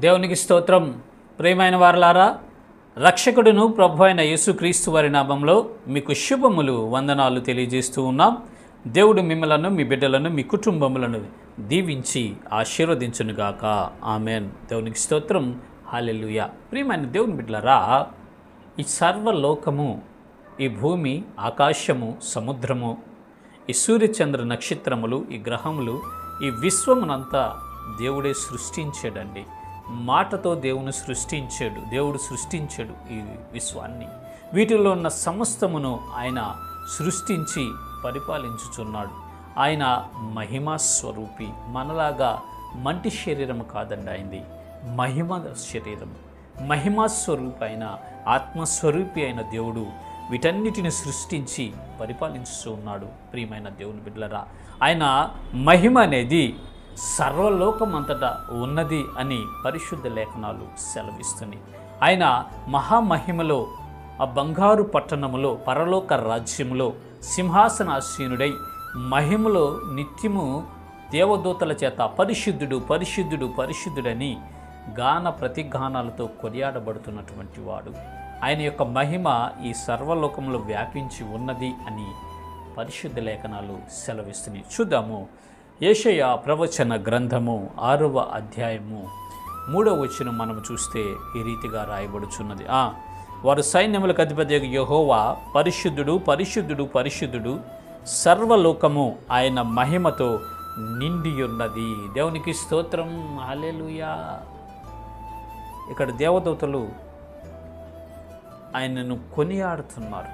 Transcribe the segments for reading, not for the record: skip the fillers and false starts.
దేవునికి స్తోత్రం. ప్రియమైన వారలారా, రక్షకుడును ప్రభు అయిన యేసుక్రీస్తు వారి నామంలో మీకు శుభములు వందనాలు తెలియజేస్తూ ఉన్నాం. దేవుడు మిమ్మలను, మీ బిడ్డలను, మీ కుటుంబములను దీవించి ఆశీర్వదించునుగాక. ఆమెన్. దేవునికి స్తోత్రం. హల్లెలూయా. ప్రియమైన దేవుని బిడ్డలారా, ఈ సర్వలోకము, ఈ భూమి, ఆకాశము, సముద్రము, ఈ సూర్యచంద్ర నక్షత్రములు, ఈ గ్రహములు, ఈ విశ్వమునంతా దేవుడే సృష్టించాడండి. మాటతో దేవుని సృష్టించాడు. దేవుడు సృష్టించాడు ఈ విశ్వాన్ని. వీటిలో ఉన్న సమస్తమును ఆయన సృష్టించి పరిపాలించుచున్నాడు. ఆయన మహిమా స్వరూపి. మనలాగా మంటి శరీరం కాదండి ఆయనది, మహిమ శరీరం. మహిమా స్వరూపి అయిన, ఆత్మస్వరూపి అయిన దేవుడు వీటన్నిటిని సృష్టించి పరిపాలించుతూ ఉన్నాడు. ప్రియమైన దేవుని బిడ్డలారా, ఆయన మహిమ అనేది సర్వలోకం అంతటా ఉన్నది అని పరిశుద్ధ లేఖనాలు సెలవిస్తున్నాయి. ఆయన మహామహిమలో, ఆ బంగారు పట్టణములో, పరలోక రాజ్యములో సింహాసనాసీనుడై మహిమలో నిత్యము దేవదూతల చేత పరిశుద్ధుడు, పరిశుద్ధుడు, పరిశుద్ధుడని గాన ప్రతిగానాలతో కొనియాడబడుతున్నటువంటి వాడు. ఆయన యొక్క మహిమ ఈ సర్వలోకంలో వ్యాపించి ఉన్నది అని పరిశుద్ధ లేఖనాలు సెలవిస్తున్నాయి. చూద్దాము. యెషయా ప్రవచన గ్రంథము 6వ అధ్యాయము 3వ వచనం మనం చూస్తే ఈ రీతిగా రాయబడుచున్నది. వారు సైన్యములకు అధిపతి యెహోవా పరిశుద్ధుడు, పరిశుద్ధుడు, పరిశుద్ధుడు, సర్వలోకము ఆయన మహిమతో నిండి ఉన్నది. దేవునికి స్తోత్రం. హల్లెలూయా. ఇక్కడ దేవదూతలు ఆయనను కొనియాడుతున్నారు.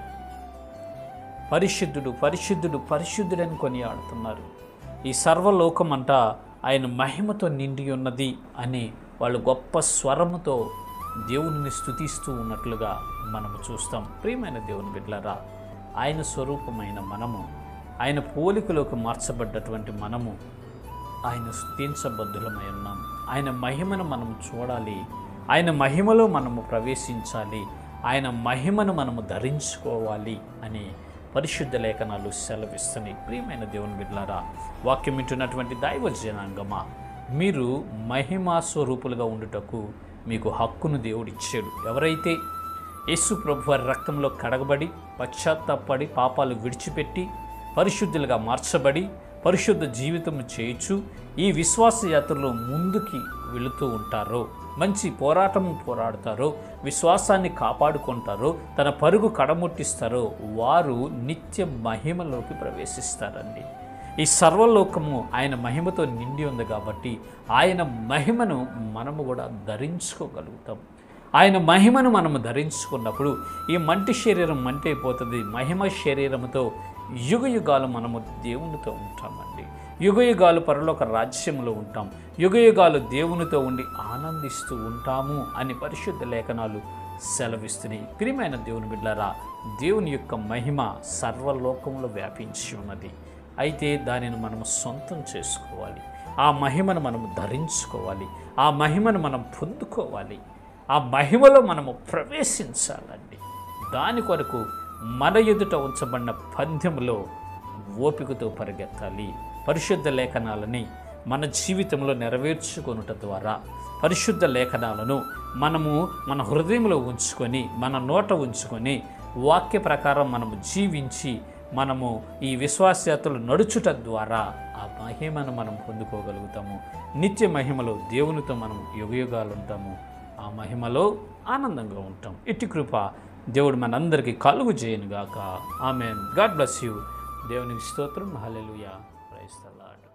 పరిశుద్ధుడు, పరిశుద్ధుడు, పరిశుద్ధుడని కొనియాడుతున్నారు. ఈ సర్వలోకం అంతా ఆయన మహిమతో నిండి ఉన్నది అని వాళ్ళు గొప్ప స్వరముతో దేవుని స్తుతిస్తూ ఉన్నట్లుగా మనము చూస్తాం. ప్రియమైన దేవుని బిడ్డలారా, ఆయన స్వరూపమైన మనము, ఆయన పోలికలోకి మార్చబడ్డటువంటి మనము ఆయన స్తుతించబద్ధులమై ఉన్నాం. ఆయన మహిమను మనము చూడాలి. ఆయన మహిమలో మనము ప్రవేశించాలి. ఆయన మహిమను మనము ధరించుకోవాలి అని పరిశుద్ధ లేఖనాలు సెలవిస్తున్నాయి. ప్రియమైన దేవుని బిడ్డలారా, వాక్యం వింటున్నటువంటి దైవ జనాంగమా, మీరు మహిమా స్వరూపులుగా ఉండుటకు మీకు హక్కును దేవుడు ఇచ్చాడు. ఎవరైతే యేసు ప్రభు వారి రక్తంలో కడగబడి, పశ్చాత్తాపడి, పాపాలు విడిచిపెట్టి, పరిశుద్ధులుగా మార్చబడి, పరిశుద్ధ జీవితం చేయొచ్చు ఈ విశ్వాస యాత్రలో ముందుకి వెళుతూ ఉంటారో, మంచి పోరాటము పోరాడతారో, విశ్వాసాన్ని కాపాడుకుంటారో, తన పరుగు కడముట్టిస్తారో, వారు నిత్య మహిమలోకి ప్రవేశిస్తారండి. ఈ సర్వలోకము ఆయన మహిమతో నిండి ఉంది కాబట్టి ఆయన మహిమను మనము కూడా ధరించుకోగలుగుతాం. ఆయన మహిమను మనము ధరించుకున్నప్పుడు ఈ మంటి శరీరం మంటి అయిపోతుంది. మహిమ శరీరముతో యుగయుగాలు మనము దేవునితో ఉంటామండి. యుగయుగాలు పరలోక రాజ్యంలో ఉంటాం. యుగయుగాలు దేవునితో ఉండి ఆనందిస్తూ ఉంటాము అని పరిశుద్ధ లేఖనాలు సెలవిస్తున్నాయి. ప్రియమైన దేవుని బిడ్డలారా, దేవుని యొక్క మహిమ సర్వలోకంలో వ్యాపించి ఉన్నది. అయితే దానిని మనము సొంతం చేసుకోవాలి. ఆ మహిమను మనము ధరించుకోవాలి. ఆ మహిమను మనం పొందుకోవాలి. ఆ మహిమలో మనము ప్రవేశించాలండి. దాని కొరకు మన ఎదుట ఉంచబడిన పందెంలో ఓపికతో పరిగెత్తాలి. పరిశుద్ధ లేఖనాలని మన జీవితంలో నెరవేర్చుకొనుట ద్వారా, పరిశుద్ధ లేఖనాలను మనము మన హృదయంలో ఉంచుకొని, మన నోట ఉంచుకొని, వాక్య ప్రకారం మనము జీవించి, మనము ఈ విశ్వాసయాత్రలు నడుచుట ద్వారా ఆ మహిమను మనం పొందుకోగలుగుతాము. నిత్య మహిమలో దేవునితో మనం యుగయుగాలు ఉంటాము. ఆ మహిమలో ఆనందంగా ఉంటాం. ఇట్టి కృప దేవుడు మనందరికీ కలుగు చేయనుగాక. ఆమెన్. God bless you. దేవునికి స్తోత్రం. హల్లెలూయా. Praise the lord.